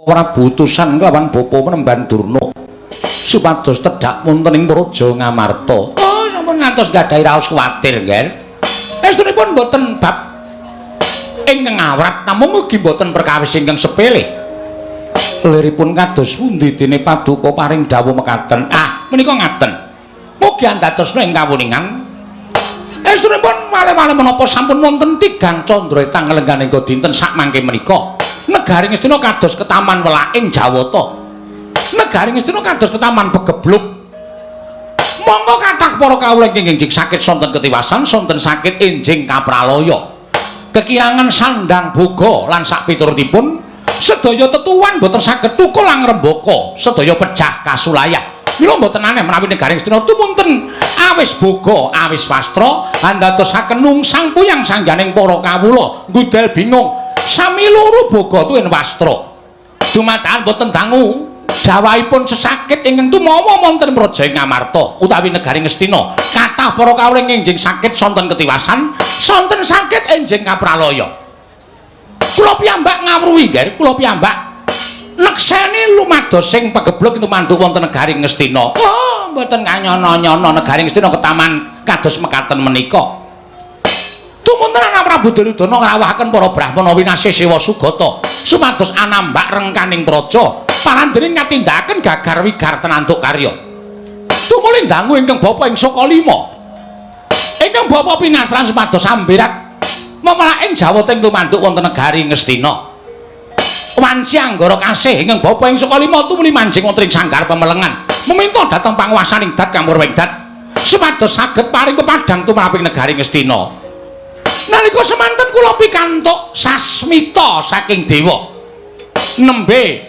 Prabu utusan kelawan bapa Penemban Durna supados tedhak wonten ing Praja Ngamarta. Oh, sampun ngantos gadhahi raos kuwatir, nggih. Estunipun boten bab ingkang awrat, namung mugi boten perkawis ingkang sepele. Liripun kados pundi dene Paduka paring dawuh mekaten. Ah, menika ngaten. Mugi andhatosna ing kawuningan. Estunipun wale-wale menapa sampun wonten tigang candra tanggelengganing dinten sak mangke menika. Negaring Astina kados ketaman welaing Jawata. Negaring Astina kados ketaman begebluk. Monggo kathah para kawula ingkang enjing sakit sonten ketiwasan, sonten sakit enjing kapraloya. Kekirangan sandang boga lan sak piturutipun sedaya tetuwan boten saged tukul lang rembaka, sedaya pejah kasulayah. Mila mboten aneh menawi negaring Astina tumunten awis boga, awis wastra, andadosaken nungsang puyang sangganing para kawula ngudel bingung. Sami loro boga tuwin wastra. Dumadakan boten dangu dawahipun sesakit ingkang tumawa wonten Praja Ngamarta utawi negaring Astina. Kathah para kawula enjing sakit sonten ketiwasan, sonten sakit enjing kapraloya. Kula piyambak ngawruhi nggih, kula piyambak nekseni lumados sing pagebluk mantuk wonten negaring Astina. Oh, mboten kanyono-nyono negaring Astina ketaman kados mekaten menika. Tumunten ana Prabu Duryudana ngrawuhaken para Brahmana winasih Sewa Sugata supados anambak rengkaning praja parandening ngatindakaken gagar wigar tenantuk karya. Tumuli dangu ingkang bapa ing Sokalima. Ingkang bapa pinastran supados ambirat memelaing Jawata ing tumantuk wonten negaring Astina. Wanci Anggara kasih ingkang bapa ing Sokalima tumuli manjing wonten ing sanggar pemelengan meminta dhateng panguwasaning Dat Kamur Wengdat supados saged paring pepadhang tumraping negaring Astina. Nalika semanten kula pikantuk sasmita saking dewa nembe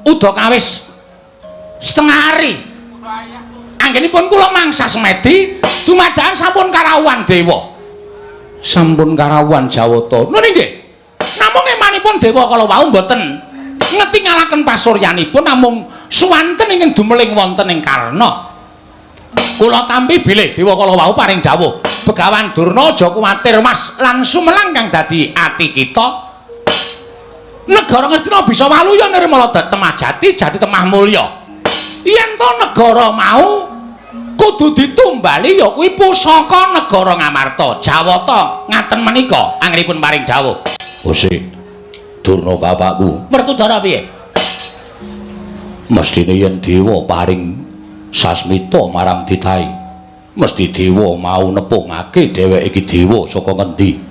udakawis setengah hari anggenipun kula mangsa semedi dumadakan sampun karawuhan dewa sampun karawuhan Jawata. Lho nggih namung emanipun dewa kala wau mboten ngetingalaken pasuryanipun namung suwanten ingkang dumeling wonten ing Karna. Kula tampi bilih dewa kala wau paring dawuh Begawan Durna aja kuwatir Mas lan sumelang kang dadi ati kita. Negara Ngastina bisa waluya nirmala temajati jati temah mulya. Yen to negara mau kudu ditumbali ya kuwi pusaka negara Ngamarta. Jawata ngaten menika anggenipun paring dawuh. Gusti Durna bapakku. Werkudara piye? Mestine yen dewa paring sasmita marang titahe mesti dewa mau nepungake dheweke iki dewa saka ngendi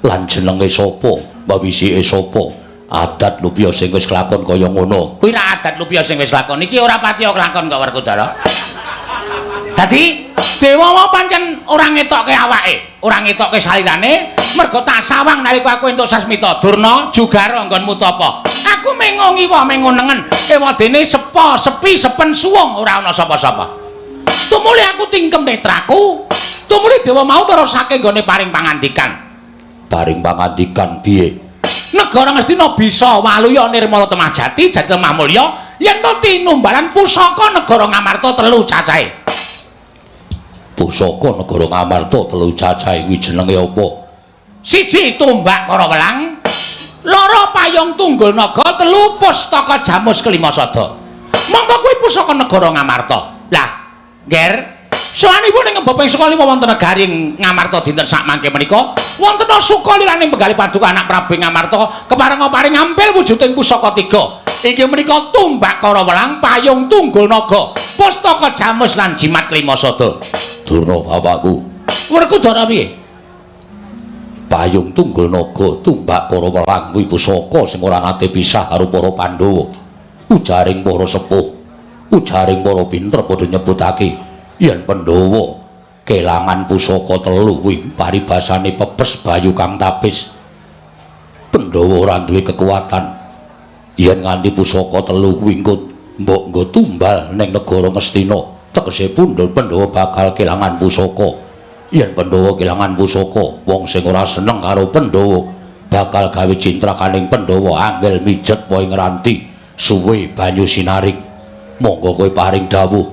lan jenenge sapa bawisike sapa adat lupya sing wis kelakon kaya ngono kuwi ra adat lupya sing wis lakon iki ora patiya kelakon kok Werkudara. Dadi dewa mau pancen ora ngetokke awake ora ngetokke salirane mergo tak sawang nalika aku entuk sasmita Durna jugara nggonmu tapa aku mengongi wae mengonengen ewadene sepa sepi sepen suwung ora ana sapa-sapa. Tumuli aku tingkem netraku tumuli dewa mau nerusake nggone paring pangandikan. Paring pangandikan piye? Negara Ngastina bisa waluya nirmala temajati jati temah mulya yen to tinumbalan pusaka negara Ngamarta telu cacahe. Pusaka negara Ngamarta telu cacahe kuwi jenenge apa? Siji tumbak para welang, loro payung tunggul naga, telu pustaka jamus kelima sada. Monggo kuwi pusaka negara Ngamarta. Lah Ger, sowanipun ing bapa ing Sukalima wonten negaring Ngamarta dinten sak mangke menika wonten Sukaliraning penggalih Paduka anak Prabu Ngamarta kepareng paring ampil wujuding pusaka tiga. Inggih menika tumbak kara welang, payung tunggul naga, pustaka jamus lan jimat lima sada. Durna bapakku. Werkudara piye? Payung tunggul naga, tumbak kara welang kuwi pusaka sing ora nate pisah karo para Pandhawa. Ujaring para sepuh ujaring para pinter padha nyebutake yen Pandhawa kelangan pusaka telu kuwi paribasane pepes bayu kang tapis. Pandhawa ora duwe kekuatan yen nganti pusaka telu kuwi mbok nggo tumbal ning negara Ngastina tegese pundhul Pandhawa bakal kelangan pusaka. Yen Pandhawa kelangan pusaka wong sing ora seneng karo Pandhawa bakal gawe cintrakaning Pandhawa angel mijet wae ngranti suwe banyu sinaring. Monggo kowe paring dawuh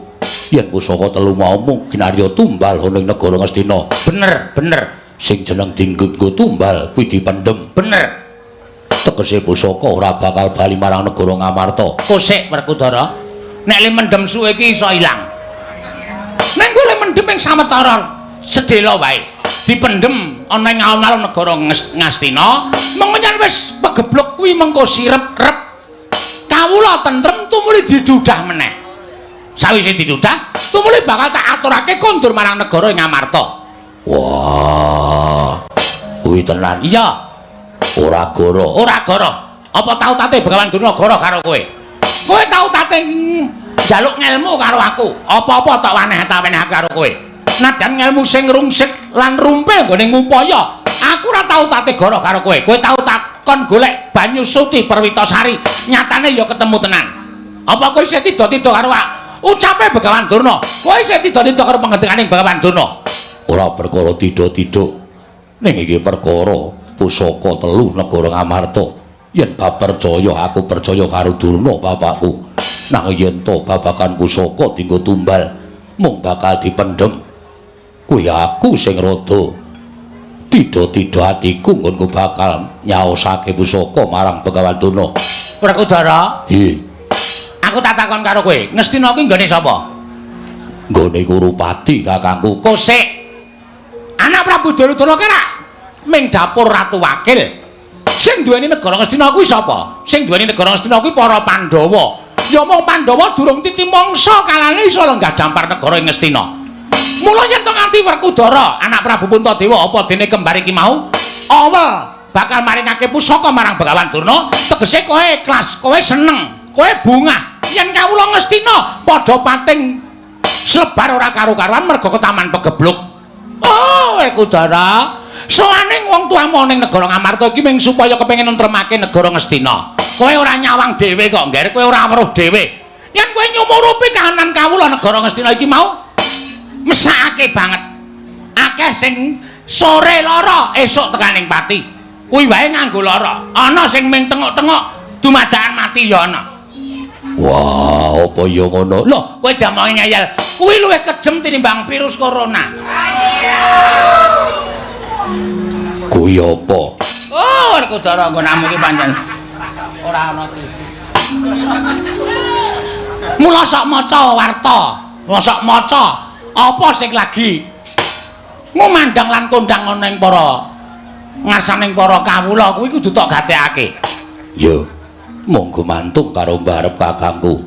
yen pusaka telu mau mungkin arya tumbal ning negara Ngastina. Bener sing jeneng dinggo tumbal kuwi dipendhem. Bener tegese pusaka ora bakal bali marang negara Ngamarta. Kosek Werkudara, nek le mendem suwe iki iso ilang. Nek kowe le mendem ing sawetara sedhela wae, dipendhem ana ing alun-alun negara Ngastina, mung menyang wis pegeblok kuwi mengko sirep-rep. Kawula tentrem tumuli didudah meneh. Sawise didudah, tumuli bakal tak aturake kondur marang negara ing Ngamarta. Wah. Kuwi tenan. Iya. Ora goro. Apa tau tate Begawan Durna goro karo kowe? Kowe tau tate njaluk ngelmu karo aku. Apa-apa tak waneh ta weneh karo kowe. Najan ngelmu sing rungsik lan rumpil nggone ngupaya. Aku ora tau tate goro karo kowe. Kowe tau takon golek banyu suci Perwitasari. Nyatane ya ketemu tenan. Apa kowe isih tida-tida karo ucape Begawan Durna? Kowe isih tida-tida karo pengendikaning Begawan Durna? Ora perkara tida-tida. Ning iki perkara pusaka telu negara Ngamarta. Yen bab percaya aku percaya karo Durna bapakku. Nang yen to babakan pusaka dienggo tumbal mung bakal dipendhem. Kuwi aku sing rada tida-tida atiku nggonku bakal nyaosake pusaka marang Begawan Durna. Werkudara? Nggih. Aku tak takon karo kowe, Ngastina kuwi nggone sapa? Nggone Kurupati kakangku. Kosek. Anak Prabu Duryudana kira ming dapur Ratu Wakil. Sing duweni negara Ngastina kuwi sapa? Sing duweni negara Ngastina kuwi para Pandhawa. Ya mung Pandhawa durung titi mangsa kalane iso lenggah dampar negara ing Ngastina. Mula yen to nganti Werkudara, anak Prabu Puntadewa apa dene kembar iki mau, awel bakal maringake pusaka marang Begawan Durna, tegese kowe ikhlas, kowe seneng, kowe bungah. Yen kawula Ngastina padha pating slebar ora karo-karuan merga ketaman pegebluk. Oh, Werkudara, soane wong tuamu ning negara Ngamarta iki mung supaya kepengin nentremake negara Ngastina. Kowe ora nyawang dhewe kok, Ngger, kowe ora weruh dhewe. Yen kowe nyumurupi kahanan kawula negara Ngastina iki mau mesake banget. Akeh sing sore lara, esuk tekaning pati. Kuwi wae nganggo lara. Ana sing ming tengok-tengok dumadakan mati ya ana. Wah, apa ya ngono? Lho, kowe damonge ngayal. Kuwi luwih kejem tinimbang virus corona. Kuwi apa? Oh, Werkudara nggonamu iki pancen ora ana trisi. Mula sok maca warta, sok maca apa sing lagi ngumandang lan kondang ana ing para ngarsaning para kawula kuwi kudu tok gatekake. Ya, monggo mantung karo mbarep kakangku.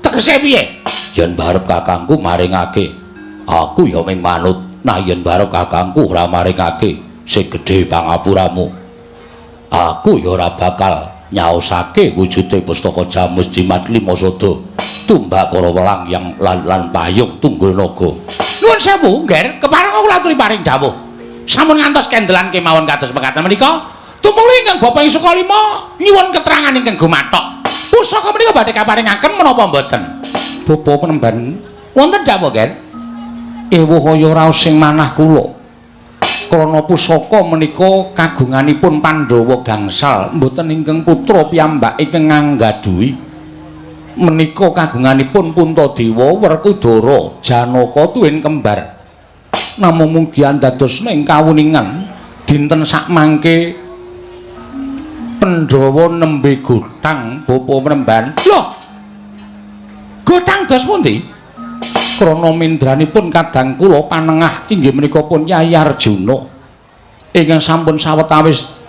Tegese piye? Yen mbarep kakangku maringake, aku ya ming manut. Nah yen mbarep kakangku ora maringake sing gedhe pangapuramu, aku ya ora bakal nyaosake wujude pustaka Jamus Jimat Lima Sada tumbak karo welang yang lan payung tunggul naga. Nuwun sewu, Ngger, kepareng kula aturi paring dawuh. Sampun ngantos kendelan kemawon kados mekaten menika, tumuli ingkang Bapak ing Sukalima nyuwun keterangan ingkang gumathok. Pusaka menika badhe kaparingaken menapa mboten? Bapa Penemban, wonten dawuh, Ngger? Ewuh kaya raos sing manah kula. Krana pusaka menika kagunganipun Pandhawa gangsal, mboten ingkang putra piyambak ingkang nganggadhuhi. Menika kagunganipun Puntadewa, Werkudara, Janaka tuwin kembar. Namung mugi andadosna ing kawuningan dinten sakmangke Pandhawa nembe gotang Bapa Penemban. Lho. Gotang dos pundi? Krana mindranipun kadang kula panengah inggih menika pun Yayi Arjuna ingkang sampun sawetawis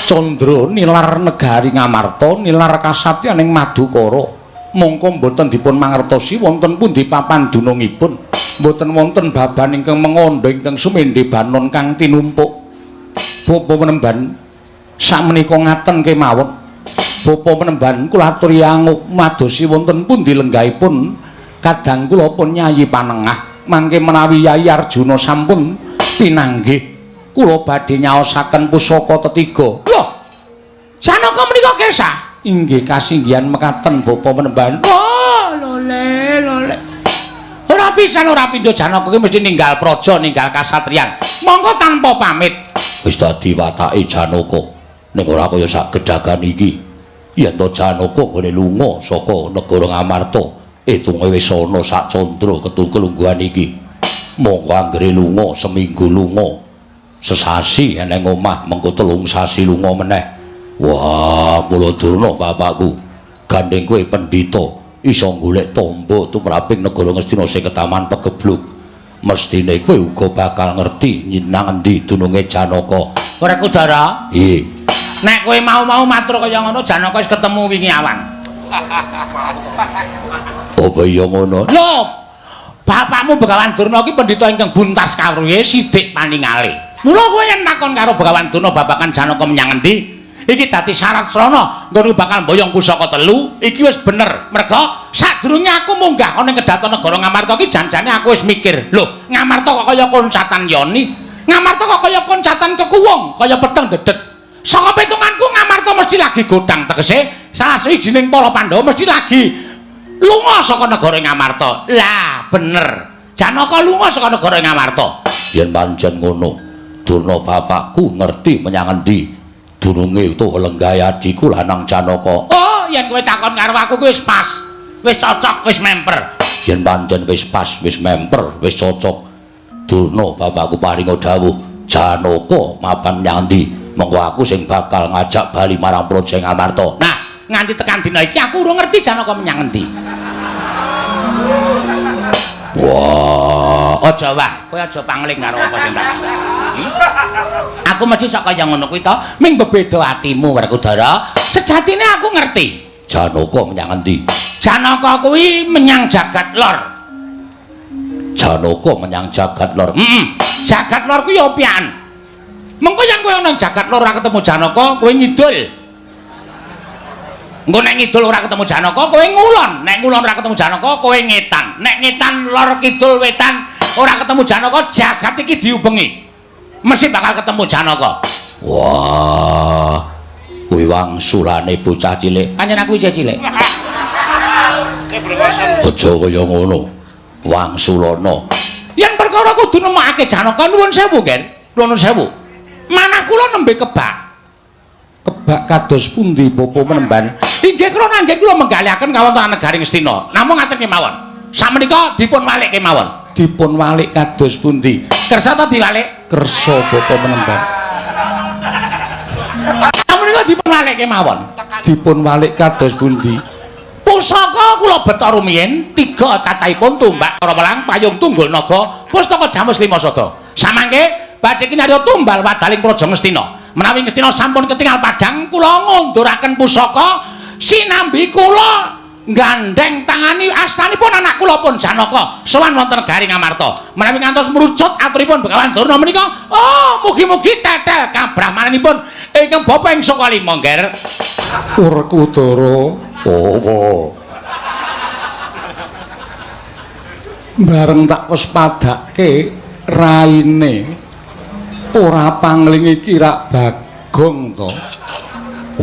candra nilar negari Ngamarta, nilar kasatyan ing Madukara. Mongko mboten dipun mangertosi wonten pundi papan dunungipun. Mboten wonten baban ingkang mengandha ingkang sumendhe banon kang tinumpuk. Bapa Penemban sakmenika ngaten kemawon. Bapa Penemban kula aturi anguk madosi wonten pundi lenggahipun kadang kula pun Yayi panengah. Mangke menawi Yayi Arjuna sampun pinanggih kula badhe nyaosaken pusaka tetiga. Lho, Janaka menika kesah? Inggih kasinggihan mekaten Bapa Penemban. Oh, lole. Ora pisan ora pindho Janaka ki mesti ninggal praja, ninggal kasatriyan. Monggo tanpa pamit. Wis dadi watake Janaka. Ning ora kaya sak gedhagan iki. Yen to Janaka nggone lunga saka negara Ngamarta, etunge wis ana sak candra ketulungguhan iki. Monggo anggere lunga seminggu lunga. Sesasi eneng omah mengko 3 sasi lunga meneh. Wah, mula Durna bapakku. Gandeng kowe pendhita iso golek tamba tumraping negara Ngastina sing ketaman pegebluk. Mestine kowe uga bakal ngerti nyinang endi dununge Janaka. Ora Kudara? Nggih. Nek kowe mau matur kaya ngono, Janaka wis ketemu wingi awan. Apa iya ngono? Lho, bapakmu Begawan Durna iki pendhita ingkang buntas kawruhe sithik paningale. Mula kowe yen takon karo Begawan Durna babagan Janaka menyang endi? Iki dadi syarat srana nggon bakal mboyong pusaka telu. Iki wis bener. Merga sadurunge aku munggah ana ing kedaton negara Ngamarta iki janjane aku wis mikir. Lho, Ngamarta kok kaya koncatan Yoni? Ngamarta kok kaya koncatan Kekuwung, kaya peteng dedet. Saka pitunganku Ngamarta mesti lagi godang tegese salah sawijining para Pandhawa mesti lagi lunga saka negara Ngamarta. Lah, bener. Janaka lunga saka negara Ngamarta. Yen pancen ngono, Durna bapakku ngerti menyang endi dununge utawa lenggah adiku lanang Janaka. Oh, yen kowe takon karo aku kuwi wis pas. Wis cocok, wis memper. Yen pancen wis pas, wis memper, wis cocok. Durna bapakku paringa dawuh, Janaka mapan menyang endi? Mengko aku sing bakal ngajak bali marang Praja Ngamarta. Nah, nganti tekan dina iki aku urung ngerti Janaka menyang endi. Wah, aja wah, kowe aja pangling karo apa sing tak. Aku mesti sok kaya ngono kuwi to, ming bebeda atimu Werkudara. Sejatine aku ngerti. Janaka menyang endi? Janaka kuwi menyang jagat lor. Janaka menyang jagat lor. Jagat lor kuwi opian. Mengko yen kowe nang jagat lor ora ketemu Janaka, kowe ngidul. Engko nek ngidul ora ketemu Janaka, kowe ngulon. Nek ngulon ora ketemu Janaka, kowe ngetan. Nek ngetan lor kidul wetan ora ketemu Janaka, jagat iki diubengi. Mesti bakal ketemu Janaka. Wah. Kuwi wangsulane bocah cilik. Pancen aku isih cilik. Aja kaya ngono. Wangsulana. Yen perkara kudu nemokake Janaka nuwun sewu, Gen. Nuwun sewu. Manah kula nembe kebak. Kebak kados pundi Bapa Menemban? Inggih kula nanggen kula menggalihaken kawontenan negari Ngastina. Namung ngaten kemawon. Sakmenika dipun walik kemawon. Dipun walik kados pundi? Kersa ta diwalik? Kersa Bapa Menemban. Sakmenika dipun walik kemawon. Dipun walik kados pundi? Pusaka kula beta rumiyin 3 cacahipun tumbak para welang payung tunggul naga pustaka Jamus Lima Sada. Samangke badhe kinarya tumbal wadaling Praja Ngastina. Menawi Ngastina sampun ketingal padhang, kula ngunduraken pusaka sinambi kula gandeng tangani astanipun anak kula pun Janaka sowan wonten negari Ngamarta. Menawi ngantos mrucut aturipun Begawan Durna menika, oh mugi-mugi tetel kabrahmananipun ingkang Bapa ing Saka Lima, Nger. Werkudara. Oh. Bareng tak wis padake raine ora pangling iki rak Bagong to.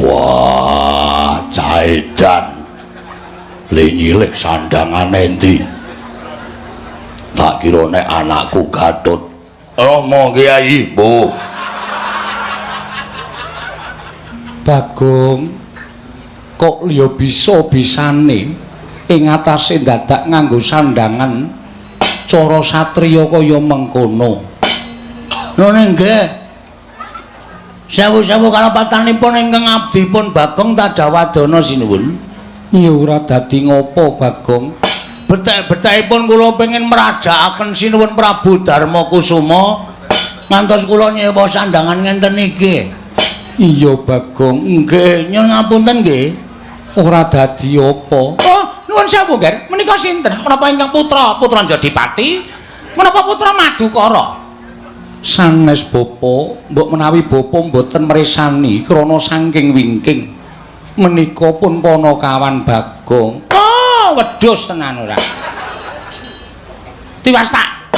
Wah, caedan. Linyilik sandangane endi? Tak kira nek anakku Gatut. Rama Kyai, mbuh. Bagong kok liya bisa-bisane ing atase dadak nganggo sandangan cara satriya kaya mengkono. Nune nggih. Sewu-sewu kalapatanipun ingkang abdipun Bagong Tadawadana sinuwun. Ya ora dadi ngopo Bagong. Betek-betekipun kula pengin merajakaken sinuwun Prabu Darma Kusuma ngantos kula nyewa sandangan ngenten iki. Iya Bagong, nggih, nyuwun ngapunten nggih. Ora dadi apa? Oh, nuwun sewu, Ger. Menika sinten? Menapa ingkang putra Jodipati? Menapa putra Madukara? Sanes Bapa, mbok menawi Bapa mboten mresani krana saking wingking. Menika pun Panakawan Bagong. Oh, wedhus tenan ora. Tiwas tak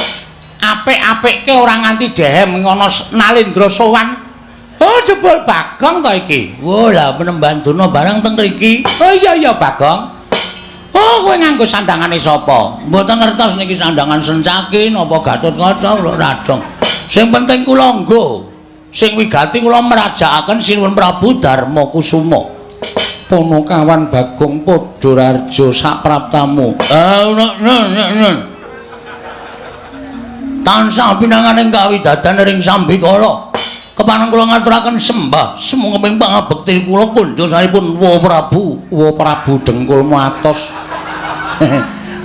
apik-apikke ora nganti dehem ngono Nalendra sowan. Oh, jebul Bagong to iki. Wah, lah Penemban Durna barang teng mriki. Oh iya Bagong. Oh, kowe nganggo sandangane sapa? Mboten ngertos niki sandangan Sencaki napa Gatotkaca kula radong. Sing penting kula nggo. Sing wigati kula merajakaken sinuwun Prabu Darma Kusuma. Panakawan Bagong Padararja sapraptamu. Tansah pinanganing kawidadan ring Sambikala. kepanan kula ngaturaken sembah semungkaping pangabekti kula kunjuk sanipun Wa Prabu dengkul matos.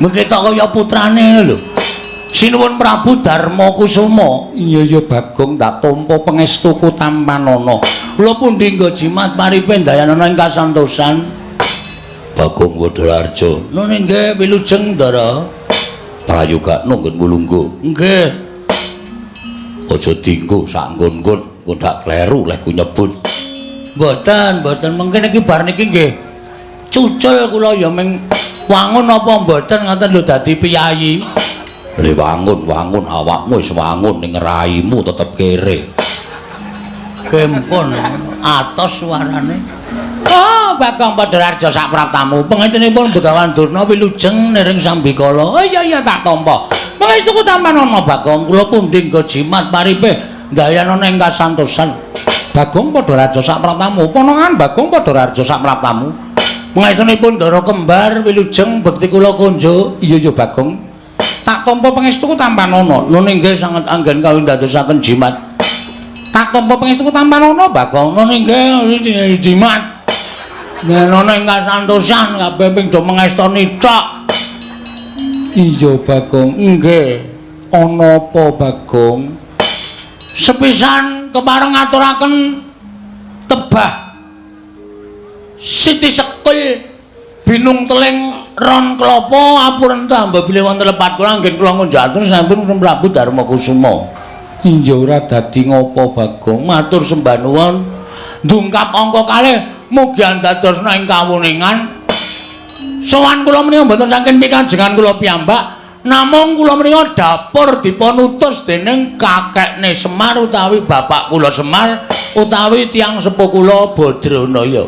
Mengki tak kaya putrane lho. Sinuwun Prabu Darma Kusuma. Iya Bagong tak tampa pangestuku Tampanana. Kula pundi nggo jimat paripe Dayanana ing kasantosan. Bagong Wadararja. Nun nggih wilujeng Ndara. Prayoga nunggun mulunggu. Nggih. Aja dinggo sak nggon-nggon. Kok dak kleru leh ku nyebut. Mboten mungkin iki bar niki nggih. Cucul kula ya ming wangun apa mboten ngoten lho dadi piyayi. Le wangun awakmu wis wangun ning raimu tetep kere. Kempun atos suarane. Oh, Bagong Wadararja sak praptamu. Pengentenipun Begawan Durna wilujeng niring Sambikala. Oh iya tak tampa. Pangestuku Tampanana Bagong kula pundi nggo jimat paripe Dayanana ing kasantosan. Bagong Wadararja sak praptamu. Ponongan Bagong Wadararja sak praptamu. Pangestunipun Ndara kembar wilujeng bekti kula kunjuk. Iya Bagong. Tak tampa pangestuku Tampanana. Nun inggih sanget anggen kawin dadosaken jimat. Tak tampa pangestuku Tampanana Bagong. Nun inggih jimat. Dayanana ing kasantosan kabeh ping do mengestoni cok. Iya Bagong. Nggih. Ana apa Bagong? Sepisan kepareng ngaturaken tebah Siti Sekul binung teling ron klapa apuren tambah bilih wonten lepat kula anggen kula ngunjaken sampun Prabu Darma Kusuma. Iya ora dadi ngopo Bagong matur sembah nuwun ndungkap angka kalih mugi andadosna ing kawuningan. Sowan kula menika mboten saking pikajengan kula piyambak. Namung kula menika dapur dipun utus dening kakekne Semar utawi bapak kula Semar utawi tiyang sepuh kula Badranaya.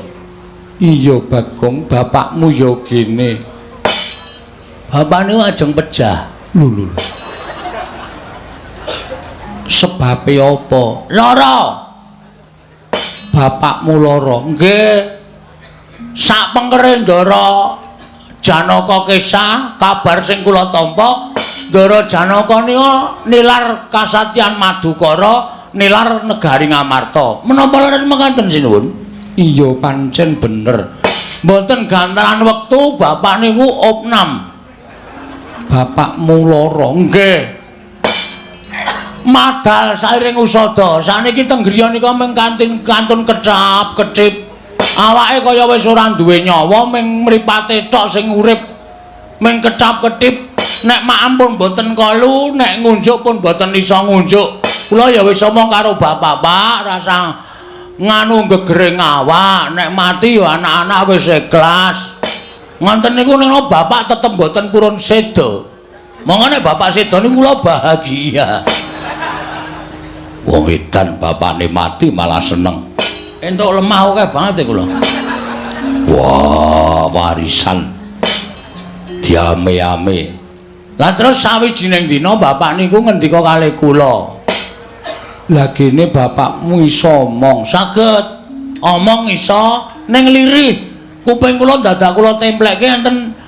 Iya Bagong, bapakmu ya kene. Bapakne ajeng pejah. Lho. Sebabe apa? Lara. Bapakmu lara. Nggih. Sak pengkere Ndara Janaka Kesah kabar sing kula tampa Ndara Janaka nika nilar kasatyan Madukara nilar negari Ngamarta. Menapa leres mekaten sinuwun? Iya pancen bener. Mboten gantaran wektu bapak niku opnam. Bapakmu lara. Nggih. Madal sairing usada. Saniki teng griya nika mung kantun kecap-kecip. Awake kaya wis ora duwe nyawa ming mripate tok sing urip ming kecap-ketip nek mak ampun mboten kalu nek ngunjuk pun mboten isa ngunjuk kula ya wis omong karo bapak-bapak rasa nganu gegering awak nek mati ya anak-anak wis ikhlas ngoten niku nek bapak tetep mboten purun seda mongane bapak seda niku kula bahagia wong edan bapakne mati malah seneng entuk lemah akeh banget kula. Wah, warisan diame-ame. Lah terus sawijining dina bapak niku ngendika kalih kula. Lah gene bapakmu iso omong, saged omong iso ning lirih. Kuping kula dadak kula templekke enten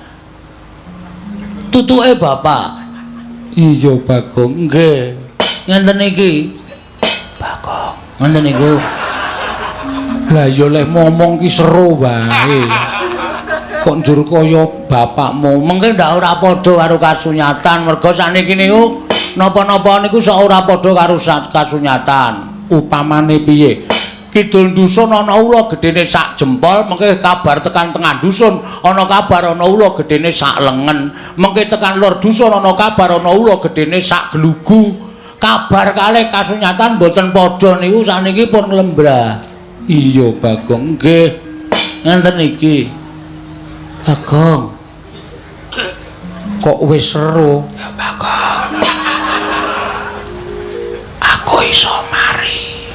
tutuke bapak. Iya, Bagong. Nggih. Ngenten iki. Bagong. Ngenten niku. Lah ya lek ngomong ki seru wae. Kok njur kaya bapakmu. Mengke ndak ora padha karo kasunyatan. Merga saniki niku napa-napa niku sok ora padha karo kasunyatan. Upamane piye? Kidul dusun ana ula gedene sak jempol, mengke kabar tekan tengah dusun ana kabar ana ula gedene sak lengen. Mengke tekan lor dusun ana kabar ana ula gedene sak glugu. Kabar kalih kasunyatan mboten padha niku saniki pun lembrah. Iya Bagong, nggih. Ngenten iki. Bagong. Kok wis seru? Ya Bagong. Aku iso mari.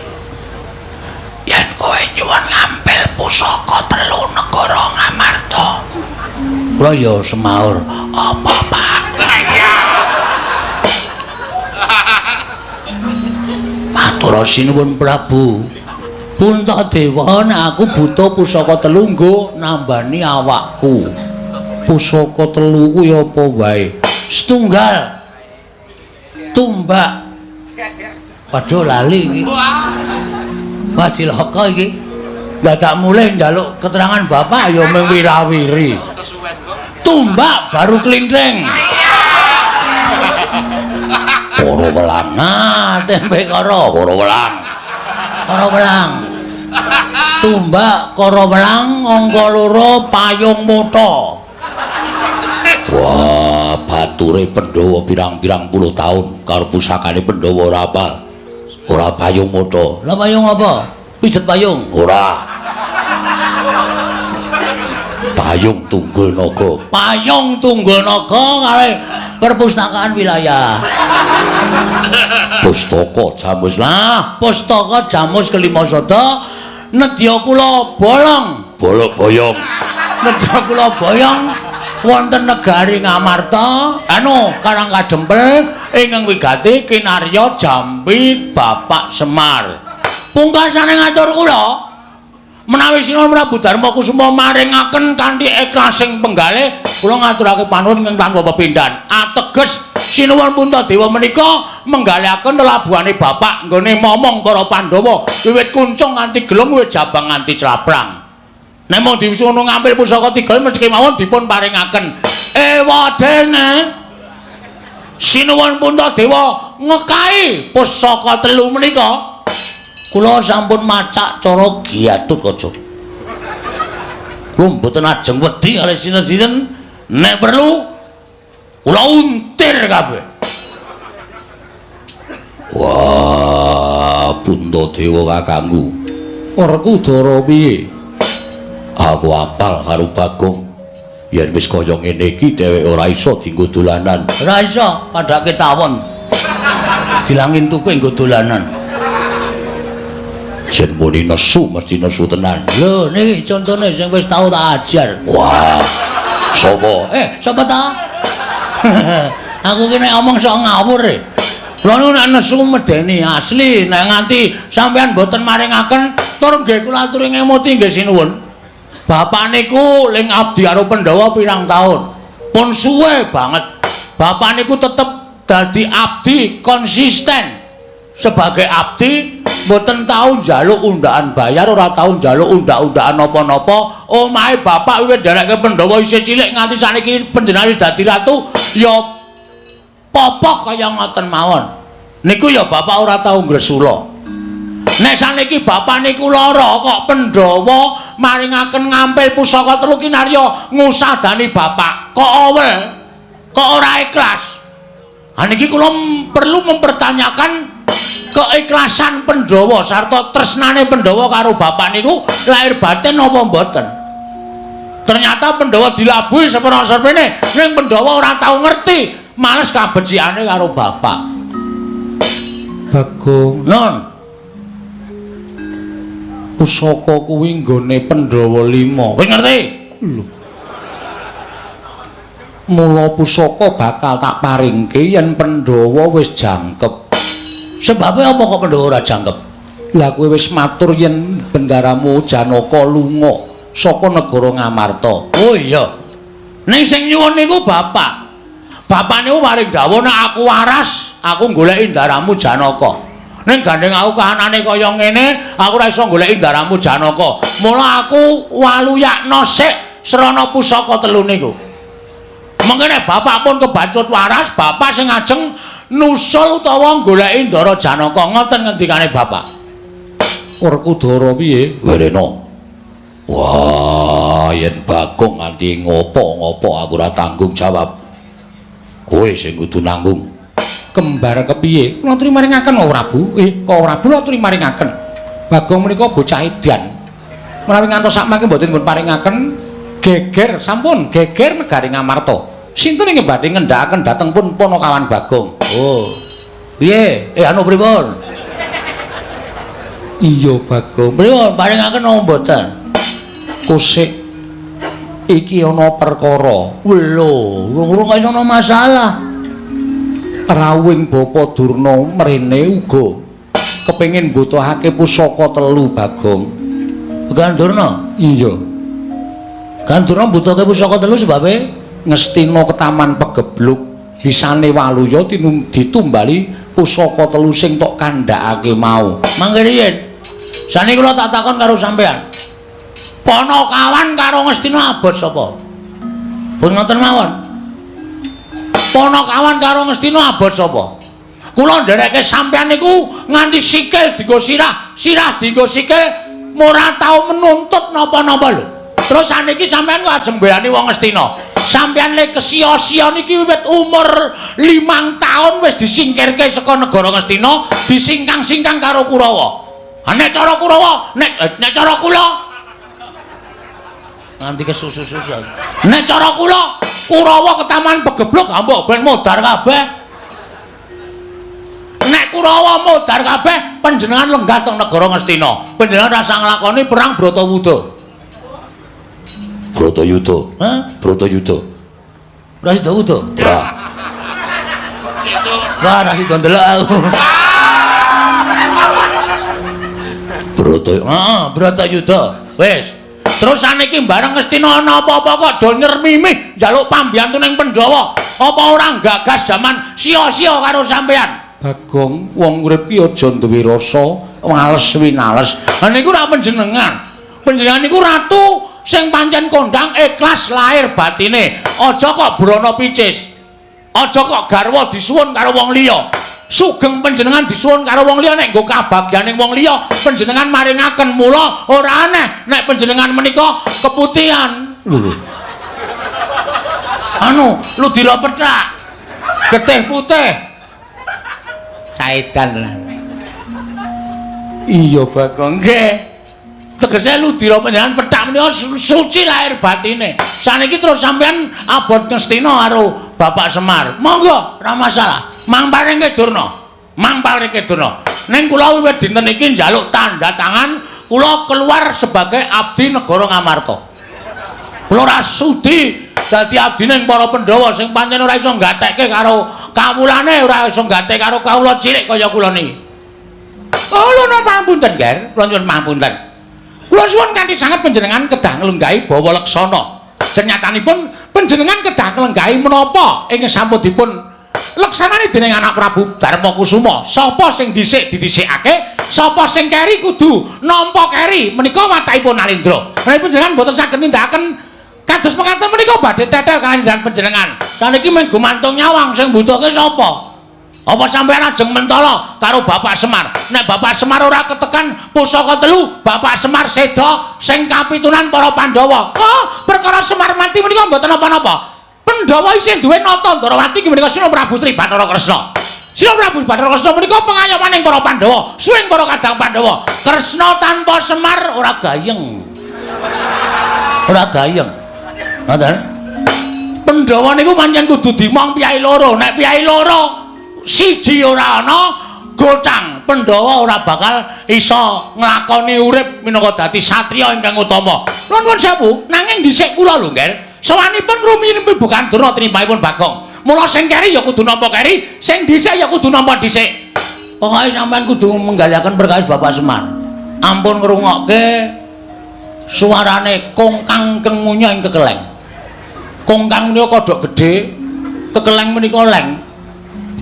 Yen kowe nyuwun ngampil pusaka 3 negara Ngamarta. Kula ya semaur, apa Pak? Matur sinuwun Prabu. Puntadewa nek aku butuh pusaka 3 nggo nambani awakku. Pusaka 3 kuwi apa wae? Setunggal. Tumbak. Padha lali iki. Wajilaka iki dadak mulih njaluk keterangan bapak ya mung wirawiri. Tumbak baru klinthing. Karo welang. Nah, tempe karo welang. Karo welang. Tumbak karo welang angka 2 payung mutha. Wah, bature Pandhawa pirang-pirang puluh taun karo pusakane Pandhawa ora apal. Ora payung mutha. Lah payung apa? Pijet payung. Ora. Payung Tunggul Naga. Payung Tunggul Naga kali perpustakaan wilayah. Pustaka Jamus. Lah, pustaka Jamus Kelimasada nedya kula bolong. Bolok boyong. Nedya kula boyong wonten negari Ngamarta, Karang Kadempel ingkang wigati kinarya Jambi Bapak Semar. Pungkasane ngatur kula menawi Sinuwun Prabu Darma Kusuma maringaken kanthi ikhlasing penggalih kula ngaturake panuwun ingkang tanpa pepindhan. Ateges Sinuwun Puntadewa menika menggalihaken lelabuhane Bapak nggone momong para Pandhawa wiwit kuncung nganti gelung wiwit jabang nganti celaprang. Nek mung diwisuno ngambil pusaka 3 mesti kemawon dipun paringaken ewadene Sinuwun Puntadewa ngekahi pusaka 3 menika. Kula sampun macak cara Gatotkaca. Kula mboten ajeng wedi kalih sinten-sinten, nek perlu kula untir kabeh. Wah, Puntadewa kakangku. Werkudara piye? Aku apal karo Bagong. Yen wis kaya ngene iki dheweke ora iso dienggo dolanan. Ora iso padhake tawon. Dilangin tuku nggo dolanan. Yen muni nesu mesti nesu tenan. Lho niki contone sing wis tau tak ajar. Wah. Sapa? Sapa ta? Aku ki nek omong sok ngawur e. Lha niku nek nesu medeni asli nek nganti sampean boten maringaken tur nggih kula aturi ngemuti nggih Sinuwun. Bapak niku ling abdi karo Pandhawa pirang taun. Pun suwe banget. Bapak niku tetep dadi abdi konsisten. Sebagai abdi mboten tau njaluk undaan bayar, ora tau njaluk undak-undakan napa-napa. Omahe bapak wiwit dereke Pandhawa isih cilik nganti saniki panjenengan wis dadi ratu ya popok kaya ngoten mawon. Niku ya bapak ora tau ngresula. Nek saniki bapak niku lara kok Pandhawa maringaken ngampil pusaka 3 kinarya ngusadani bapak. Kok awel? Kok ora ikhlas? Niki kula perlu mempertanyakan keikhlasan Pandhawa sarta tresnane Pandhawa karo bapak niku lahir batin napa mboten. Ternyata Pandhawa dilabuhi sepena-sepene ning Pandhawa ora tau ngerti males kabecikane karo bapak. Bagong. Non. Pusaka kuwi nggone Pandhawa 5. Wis ngerti? Lho. Mula pusaka bakal tak paringke yen Pandhawa wis jangkep. Sebabe apa kok Pandhawa ora jangkep? Lah kowe wis matur yen bendaramu Janaka lunga saka negara Ngamarta. Oh iya. Ning sing nyuwun niku bapak. Bapak niku maring dawuh nek aku waras, aku goleki ndaramu Janaka. Ning gandeng aku kahanane kaya ngene, aku ora iso goleki ndaramu Janaka. Mula aku waluyakno sik srana pusaka 3 niku. Mengkene bapak pun kebacut waras, bapak sing ajeng nusul utawa goleki Ndara Janaka. Ngoten ngendikane bapak. Werkudara piye? Werena. Wah, yen Bagong nganti ngopo-ngopo aku ora tanggung jawab. Kowe sing kudu nanggung. Kembar kepiye? Kula aturi maringaken kok Prabu. Kok Prabu aturi maringaken. Bagong menika bocah edan. Menawi ngantos sakmangke mboten pun paringaken geger sampun geger negari Ngamarta. Sinten ing badhe ngendhakaken dhateng pun Panakawan Bagong. Oh. Piye? Anu pripun? Iya Bagong. Pripun paringaken napa mboten? Kusik iki ana perkara. Lho, urung kaya ana masalah. Rawing Bapa Durna mrene uga kepengin mbutuhake pusaka 3 Bagong. Gandurna? Iya. Gandurna mbutuhake pusaka 3 sebabe Ngestina Ketaman Pegebluk bisane Waluya ditumbali pusaka 3 sing tok kandhakake mau. Mangke riyen Saniki kula tak takon karo sampean. Ponokawan karo Ngastina abot sapa? Pun ngoten mawon. Ponokawan karo Ngastina abot sapa? Kula ndereke sampean niku nganti sikil dienggo sirah, sirah dienggo sikil ora tau menuntut napa-napa lho. Terus saniki sampean kok ajeng mbelani wong Ngastina. Sampean le kesia-sia niki wiwit umur 5 taun wis disingkirke saka negara Ngastina, disingkang-singkang karo Kurawa. Nek cara Kurawa, nek cara kula nganti kesusu-susu. Nek cara kula, Kurawa ketaman pegeblok ambok ben modar kabeh. Nek Kurawa modar kabeh, panjenengan lenggah teng negara Ngastina. Panjenengan rasa nglakoni perang Bratayuda. Bratayuda. Hah? Bratayuda. Bratayuda. Ya. Sesuk. Wah, nasi ndelok aku. Bratayuda. Wis. Terus saniki bareng Ngastina ana apa-apa kok do nyermimih njaluk pambiyantu ning Pandhawa. Apa ora gagas jaman sia-sia karo sampean? Bagong, wong urip ki aja duwe rasa males winales. Lah niku ra panjenengan. Panjenengan niku ratu sing pancen kondang ikhlas lahir batine. Aja kok brana picis. Aja kok garwa disuwun karo wong liya. Sugeng panjenengan disuwun karo wong liya nek nggo kabagyaning wong liya panjenengan maringaken mula ora aneh nek panjenengan menika keputihan. Anu, ludira pethak. Getih putih. Caitan lah. Iya Bagong. Nggih. Tegese ludira panjenengan pethak menika suci lahir batine. Saniki terus sampean abot Ngastina karo Bapak Semar. Monggo, ora masalah. Mangparingke Durna. Mangparingke Durna. Ning kula wiwit dinten iki njaluk tanda tangan kula keluar sebagai abdi negara Ngamarta. Kula ora sudi dadi abdine para Pandhawa sing pancen ora iso nggatekke karo kawulane, ora iso nggatek karo kawula cilik kaya kula niki. Oh, lho pamunten, Ger. Kula nyuwun pamunten. Kula suwun kanthi sanget panjenengan kedah nglenggahi bawa leksana. Senyatanipun panjenengan kedah nglenggahi menapa ingkang sampun dipun leksanane dening anak Prabu Darmakusuma. Sapa sing dhisik didhisikake, sapa sing keri kudu nampa keri. Menika watahipun Narendra. Menawi panjenengan boten saged nindakaken kados mekaten menika badhe tetel kaliyan panjenengan. Saniki mung gumantung nyawang sing mbutuhke sapa? Apa sampeyan ajeng mentala karo Bapak Semar? Nek Bapak Semar ora ketekan pusaka telu, Bapak Semar seda sing kapitunan para Pandhawa. Oh, perkara Semar mati menika mboten napa-napa. Pandhawa isih duwe nata Ndarawati iki menika Sina Prabu Sri Bathara Kresna. Sina Prabu Bathara Kresna menika pengayomaning para Pandhawa, suwing para kadang Pandhawa. Kresna tanpa Semar ora gayeng. Ora gayeng. Ngoten. Pandhawa niku pancen kudu dimong piyai loro. Nek piyai loro siji ora ana, gotang Pandhawa ora bakal iso nglakoni urip minangka dadi satriya ingkang utama. Nuwun sewu, nanging dhisik kula lho, Nger. Sawanipun rumiyin bukan Durna tinimbangipun Bagong. Mula sing keri ya kudu nampa keri, sing dhisik ya kudu nampa dhisik. Pokoke sampean kudu menggaliaken perkawis Bapak Semar. Ampun ngrungokke suarane kongkang kengunya ing kekeleng. Kongkang menika kodhok gedhe, kekeleng menika leng.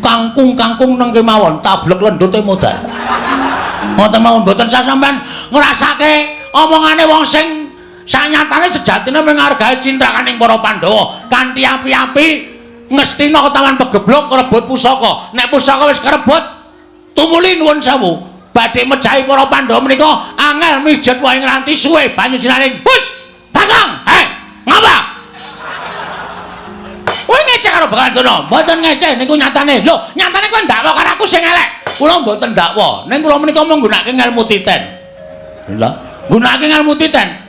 Kangkung neng kemawon tablek lendute modal. Ngoten mawon mboten sah sampean ngrasake omongane wong sing sanyatane sejatine menghargai cintrakaning para Pandhawa kanthi api-api Ngastina ketaman pegeblok rebut pusaka. Nek pusaka wis karebut tumuli nuwun sewu badhe mejahi para Pandhawa menika angel mijet wae nganti suwe banyu sinaring bus Bagong. Ngapa? Kowe ngecek karo Bagong Durna? Mboten ngecek niku nyatane. Lho, nyatane kowe ndakwa karo aku sing elek. Kula mboten ndakwa. Ning kula menika mung nggunakake ngelmu titen. Lha, nggunakake ngelmu titen.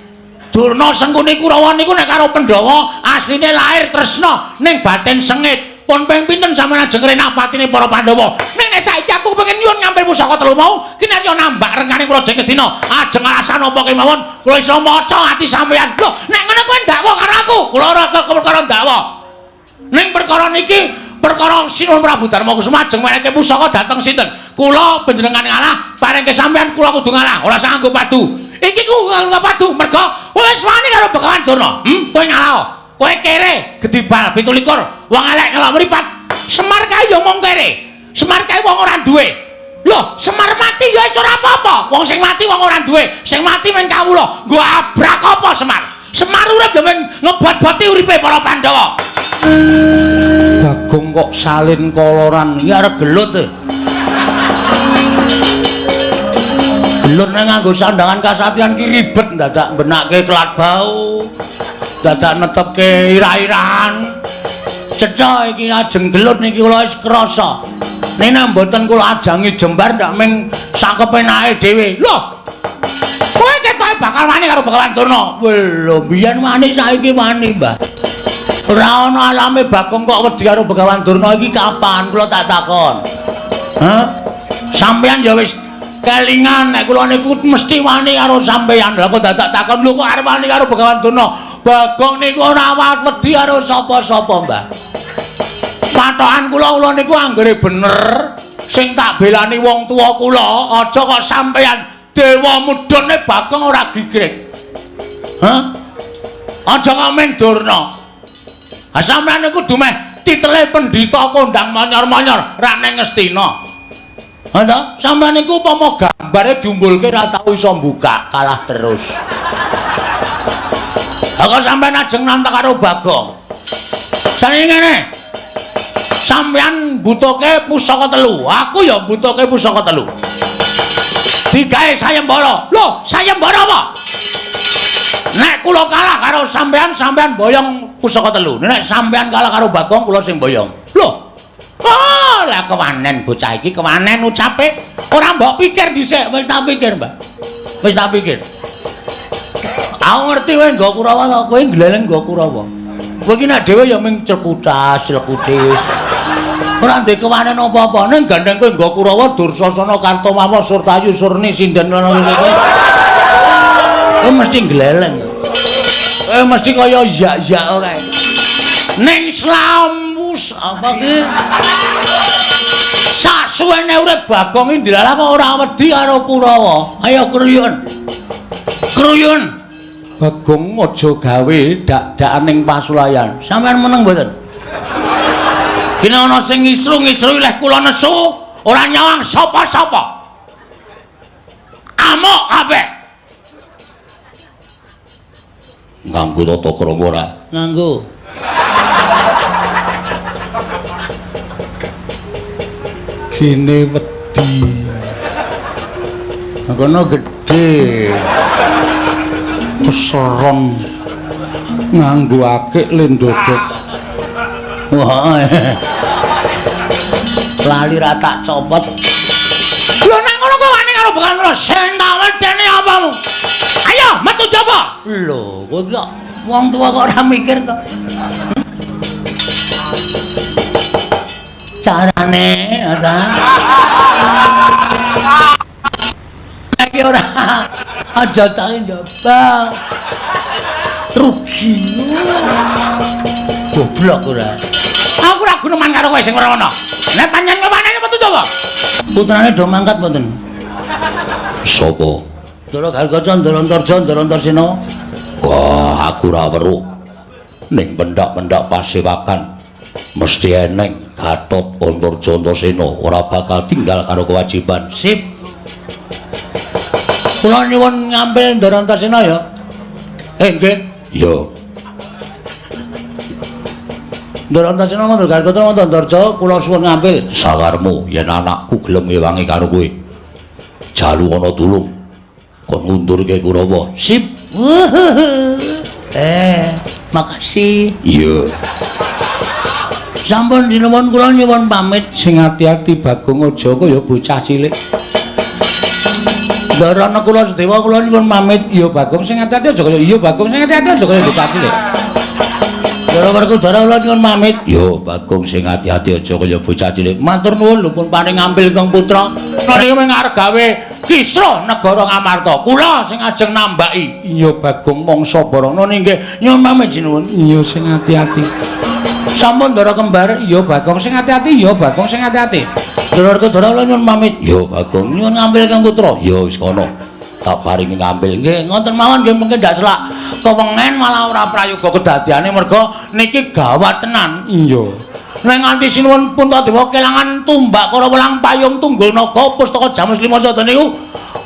Durna Sengkuni Kurawa niku nek karo Pandhawa asline lahir tresna ning batin sengit. Pun ping pinten sampeyan ajeng renah patine para Pandhawa. Ning nek saiki aku pengen nyuwun ngambil pusaka telu mau, kinarya nambah rengganing kula jeng Ngastina. Ajeng alasan apa kemawon kula iso maca ati sampeyan. Lho, nek ngono kowe ndakwa karo aku, kula ora perkara ndakwa. Ning perkara niki perkara Sinuwun Prabu Darmakusuma ajeng meneke pusaka dhateng sinten? Kula panjenengan ngalah, paringke sampeyan kula kudu ngalah, ora usah nganggo padu. Iki ku nganggo padu merga wis wani karo Bagong Durna. Kowe ngalah. Kowe kere gedibal 17 wong elek ngelok mripat. Semar kae yo mung kere. Semar kae wong ora duwe. Lho, Semar mati ya wis ora apa-apa. Wong sing mati wong ora duwe. Sing mati men kawula. Nggo abrak apa Semar? Semar urip ya men ngebot-boti uripe para Pandhawa. Bagong kok salin koloran iki arep gelut e. Gelut nang nganggo sandangan kasatriyan ki ribet dadak benake kelat bau. Dadak netepke ira-irahan. Cetha iki ajeng gelut niki kula wis krasa. Nek mboten kula ajangi jembar ndak mung sak kepenake dhewe. Lho. Kowe ketoke bakal wani karo Begawan Durna. Lho, biyen wani saiki wani, Mbah. Ora ana alame Bagong kok wedi karo Begawan Durna iki kapan? Kula tak takon. Hah? Sampeyan ya wis kelingan nek kula niku mesti wani karo sampeyan. Lah kok dadak takon lho kok arep wani karo Begawan Durna. Bagong niku ora wedi karo sapa-sapa, Mbah. Patokan kula niku anggere bener sing tak belani wong tuwa kula, aja kok sampeyan dewa mudhone Bagong ora gigrek. Hah? Aja kok meng Durna. Ha sampeyan niku kudu meh titele pendhita kondang manyor-manyor ra ning Ngastina. Ha ta? Sampeyan niku upama gambare diumbulke ra tau iso mbukak, kalah terus. Ha kok sampeyan ajeng nantang karo Bagong. Sane ngene. Sampeyan butuhke pusaka telu, aku ya butuhke pusaka telu. Digawe sayembara. Lho, sayembara apa? Nek kula kalah karo sampeyan, sampeyan boyong pusaka telu. Nek sampeyan kalah karo Bagong, kula sing boyong. Lho. Oh, lah kewanen bocah iki, kewanen ucape. Ora mbok pikir dhisik, wis tak pikir, Mbak. Wis tak pikir. Aku ngerti kowe nggo Kurawa ta, kowe gleleng nggo Kurawa. Kowe iki nek dhewe ya mung cekutas, cekutis. Ora ndek kewanen apa-apa, ning gandeng kowe nggo Kurawa, Dursasana, Kartomawa, Surtayu, Surni, Sinden ngono iki. Kowe mesti gleleng. Kowe mesti kaya yak-yak kae. Ning slamus apa ki? Sasuwene urip Bagong iki dilalah kok ora wedi karo Kurawa. Ayo kruyun. Kruyun. Bagong aja gawe dak-dakan ning pasulayan. Sampeyan meneng mboten? Kene ana sing ngisru-ngisru leh kula nesu, ora nyawang sapa-sapa. Amuk kabeh. Nganggo tata krama ora? Nganggo. Kene wedi. Kono gedhe. Keseron nganggo akik lendodok. Wah. Lali ra tak copot. Lho nek ngono kok wani karo Begawan Durna, sentawel dene apamu? Ayo metu jaba. Lho, kowe kok wong tua kok ora mikir to. Carane, ta? Nek ora aja tak njaba. Rugi. Goblok ora. Aku ora guneman karo kowe sing ora ana. Nek panjenengan kemanane metu to, Pak? Putrane do mangkat mboten? Sapa? Ndara Gargaca, Ndara Antarja, Ndara Antarsena. Wah, aku ora weruh. Ning pendak-pendak pasewakan mesti eneng Gatot Antarja Antarsena ora bakal tinggal karo kewajiban. Sip. Kula nyuwun ngambil Ndara Antarsena ya. Nggih. Yo. Ndara Antarsena Ndara Gargaca Ndara Antarja kula suwun ngambil. Sakarmu yen anakku gelem ngewangi karo kowe. Jalu ana tulung. Kon ngundurke Kurawa. Sip. Makasih. Iya. Sampun sinuwun kula nyuwun pamit. Sing ati-ati Bagong aja kaya bocah cilik. Darana kula sedewa kula nyuwun pamit. Iya Bagong sing ati-ati aja kaya iya Bagong sing ati-ati aja kaya bocah cilik. Dara Werkudara kula nyuwun pamit. Yo Bagong sing ati-ati aja kaya bocah cilik. Matur nuwun lho pun paring ngambil Kang Putra. Niki mung arep gawe kisruh negara Ngamarta. Kula sing ajeng nambaki. Iya Bagong mangsa barana Nggih nyuwun pamit sinuwun. iya sing ati-ati. Sampun Dara Kembar. Iya Bagong sing ati-ati, iya Bagong sing ati-ati. Dara Werkudara kula nyuwun pamit. Yo Bagong Nyuwun ngambil Kang Putra. yo wis kono. Tak paringi ngambil. Nggih, ngoten mawon nggih mungkin ndak selak kewengen malah ora prayoga kedadiane merga niki gawat tenan. Iya. Neng nganti sinuwun Puntadewa kelangan tumbak karo welang payung tunggul naga pustaka Jamus Lima Sada niku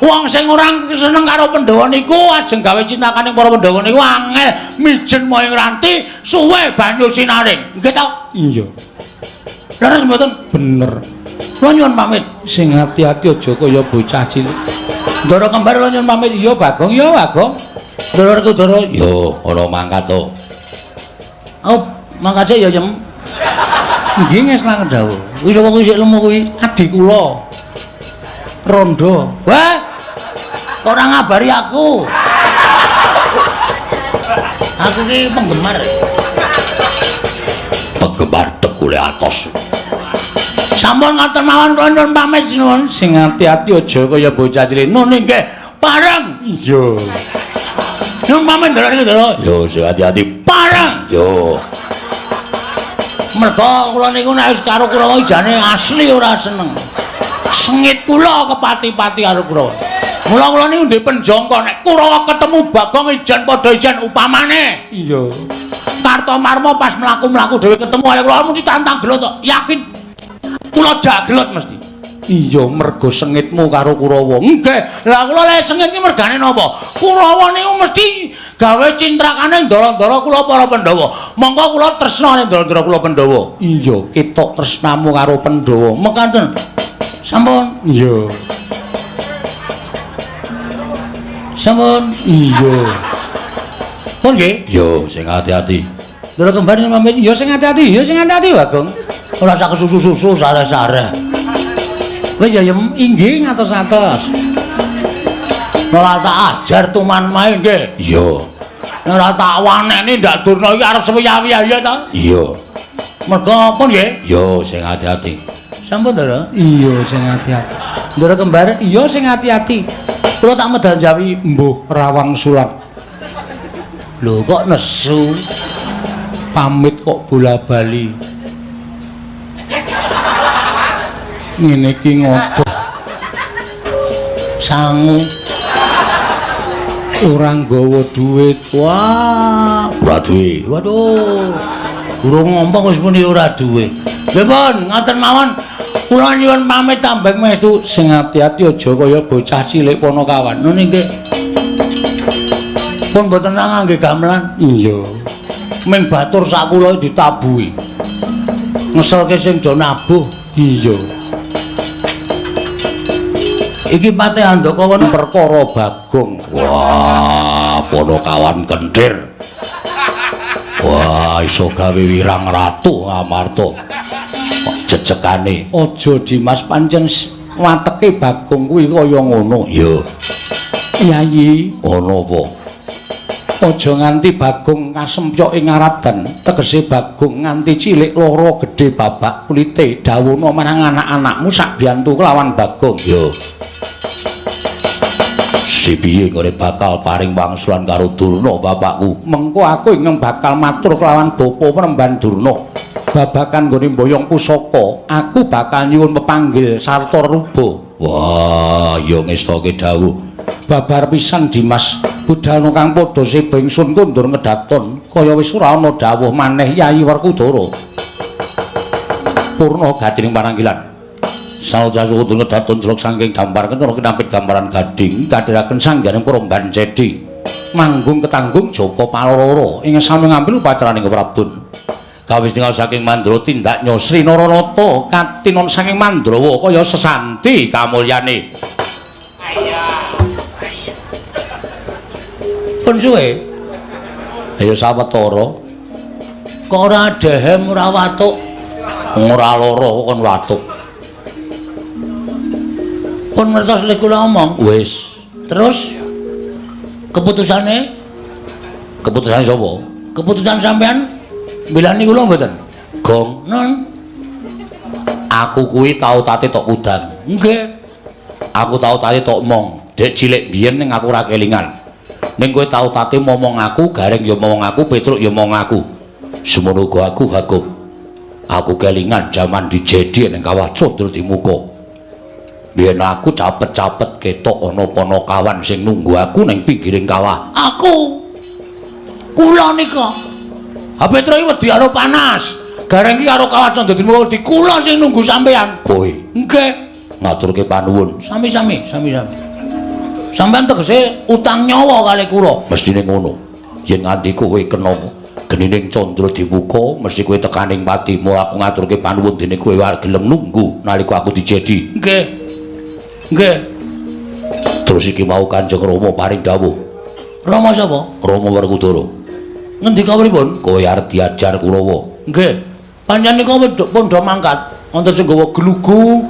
wong sing ora seneng karo Pandhawa niku ajeng gawe cintakaning para Pandhawa niku angel mijen moing ranti suwe banyu sinaring nggih ta iya leres mboten bener kula nyuwun pamit sing ati-ati aja kaya bocah cilik Ndara kembar kula nyuwun pamit iya Bagong iya Bagong Ndara Kudara yo ana mangkat to oh mangkat ya Jem nggih ngeslang dawuh wis kok isih lemu kuwi adik kula Rondo wah kok ora ngabari aku aku ki penggemar tekule atos sampun ngoten mawon kula nyuwun pamit sinuwun sing ati-ati aja kaya bocah cilik nun nggih pareng iya nyuwun pamit Ndara Kudara yo sing ati-ati pareng yo merga kula niku nek wis karo Kurawa ijane asli ora seneng sengit kula kepati-pati karo Kurawa mula kula niku ndek penjangka nek Kurawa ketemu Bagong ijan padha ijan upamane iya Kartomarma pas mlaku-mlaku dhewe ketemu oleh kula mesti tantang gelot kok yakin kula jak gelot mesti iya mergo sengitmu karo Kurawa nggih lah kula lek sengit ki mergane napa Kurawa niku mesti gawe cintrakane ndara-ndara kula para Pandhawa monggo kula tresna ning ndara-ndara kula Pandhawa iya ketok tresnamu karo Pandhawa mekaten sampun iya sampun iya pun nggih yo sing ati-ati Ndara kembar pamit ya sing ati-ati ya sing ati-ati Bagong ora usah kesusu-susu sare-sare wis ya Yem inggih ngatos-atos ora tak ajar tuman mae nggih iya ora tak waneni ndak durna iki arep sewiya-wiya ta iya merga pun nggih yo sing ati-ati sampun Ndara iya sing ati-ati Ndara kembar iya sing ati-ati kula tak medanjawi mbuh rawang sulap lho kok nesu pamit kok bola-bali ngene iki ngopo sangu ora nggawa dhuwit wah ora duwe waduh urung ngompong wis muni ora duwe nggih pun ngoten mawon kula nyuwun pamit tambeng mestu sing ati-ati aja kaya bocah cilik Panakawan nun nggih pun mboten ngangge gamelan iya ming batur sakula ditabuhi ngeselke sing do nabuh iya iki Patih Handaka perkara Bagong wah Panakawan kentir wah iso gawe wirang ratu Amarta jejegane aja Dimas pancen wateke Bagong kuwi kaya ngono ya Yayi ana apa aja nganti Bagong kasempyok ing ngaradan tegese Bagong nganti cilik loro gedhe babak kulite dawono marang anak-anakmu sak biyantu kelawan Bagong ya piye kare bakal paring wangsulan karo Durna bapakku mengko aku ingkang bakal matur kelawan bapa Penemban Durna babakan nggone mboyong pusaka aku bakal nyuwun pepanggil sarta ruba wah ya ngestake dawuh babar pisan Dimas budal kang padha seba ingsun kondur ngedaton kaya wis ora ana dawuh maneh Yayi Werkudara purna gatining pananggilan Saljasu kudu ngedaton jlok saking gambar kentara kinampit gambaran gading kadhiraken sangganing Promban Cedi manggung ketanggung Joko Paloro ing sami ngambil upacaraning Prabun kawis tinggal saking Mandra tindak Nyosri Naranata katinon saking Mandrawa kaya sesanti kamulyane pun suwe ayo sawetara kok ora dehem ora watuk ora lara kon watuk pun ngertos lek kula omong wis terus keputusane sapa keputusan sampean bilani kula mboten Gong non aku kuwi tau tate tok udan nggih aku tau tate tok mong dek cilik biyen ning aku ora kelingan ning kowe tau tate momong aku Gareng ya momong aku Petruk ya momong aku semono uga aku Bagong aku kelingan jaman dijedi ning kawah Condro Dimuka biyen aku capet-capet ketok ana Panakawan sing nunggu aku ning pinggiring kawah aku kula nika HP Petruk wedi karo panas Gareng iki karo Kawat Candra Dimawati kula sing nunggu sampean. Kowe Nggih. ngaturke panuwun. Sami-sami. Sampeyan tegese utang nyawa kali kula. Mestine ngono. Yen nganti kowe kena genining Candra dibuka, mesti kowe tekaning pati. Mula aku ngaturke panuwun dene kowe arep gelem nunggu nalika aku dijedi. Nggih. Terus iki mau Kanjeng Rama paring dawuh. Rama sapa? Rama Werkudara. Ngendika pripun? Kowe arep diajar Kurawa. Nggih. Panjenengan pondho mangkat. Wonten sing gawa glugu,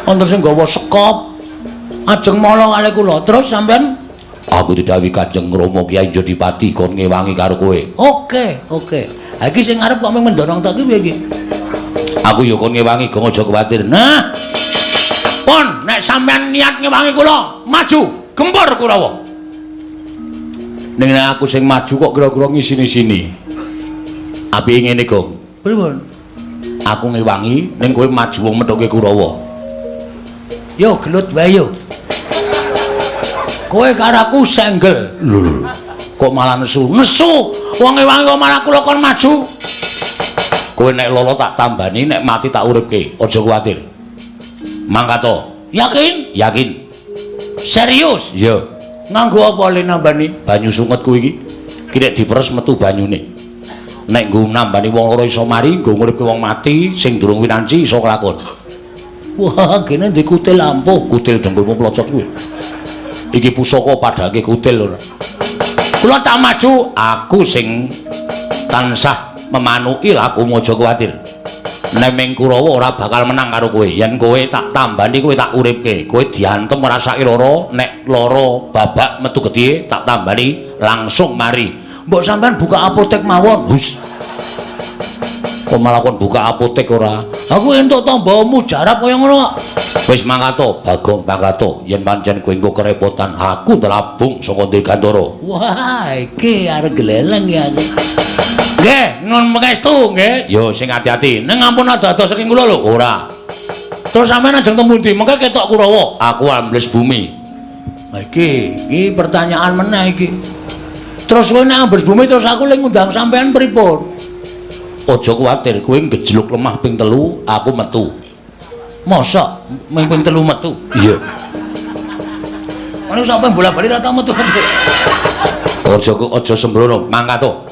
wonten sing gawa sekop. Ajeng mala kali kula. Terus sampean Aku didhawuhi Kanjeng Rama Kyai Jodipati kon ngewangi karo kowe. Oke. Ha iki sing arep kok mendorong tak piye iki? Aku ya kon ngewangi gong aja kuwatir. Nah. Pon, nek sampean niat ngewangi kula, maju, gempur Kurawa. Ning nek aku sing maju kok kira-kira ngisini-sini. Apike ngene, Gong? Pripun? Aku ngewangi ning kowe maju wong methoke Kurawa. Yo gelut wae yo. Kowe karo aku senggel. Lho. Kok malah nesu? Nesu. Wong ngewangi kok malah kula kon maju. Kowe nek lolo tak tambani, nek mati tak uripke. Aja kuwatir. Mangkato. Yakin? Yakin? Serius? Iya. Nganggo apa le nambani? Banyu sunget kuwi iki. Ki nek diperes metu banyune. Nek nggo nambani wong loro iso mari, nggo nguripke wong mati sing durung winanci iso kelakon. Wah, kene ndek kutil lampu. Kutil dengkulmu plocot kuwi. Iki pusaka padhake kutil ora. Kula tak maju, Aku sing tansah memanuki laku aja kuwatir. Nek ming Kurawa ora bakal menang karo kowe. Yen kowe tak tambani kowe tak uripke. Kowe diantem ngrasake lara, nek lara babak metu gedhe tak tambani langsung mari. mbok sampean buka apotek mawon. Hus. Kok malah kon buka apotek ora? Aku entuk tamba mujarab kaya ngono kok. Wis mangkato, Bagong mangkato. Yen pancen kowe engko kerepotan, aku ndelabung saka Dirgantara. Wah, iki arep geleleng ya aku. Nggih, nun mengestu nggih. Yo sing ati-ati. Ning ampun ada-ada saking kula lho. Ora. Terus sampean ajeng temu ndi? Mengke ketok Kurawa. Aku ambles bumi. Lah iki pertanyaan meneh iki. Terus kowe nek ambles bumi terus aku lek ngundang sampean pripun? Aja kuwatir, kowe ngejluk lemah ping 3, aku metu. Mosok ping 3 metu. Iya. Ono sampean bola-bali ra tau metu. Aja sembrono, mangkato.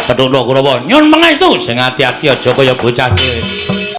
Ketunduk Kurawa, nyun mengestu sing ati-ati aja kaya bocah cilik.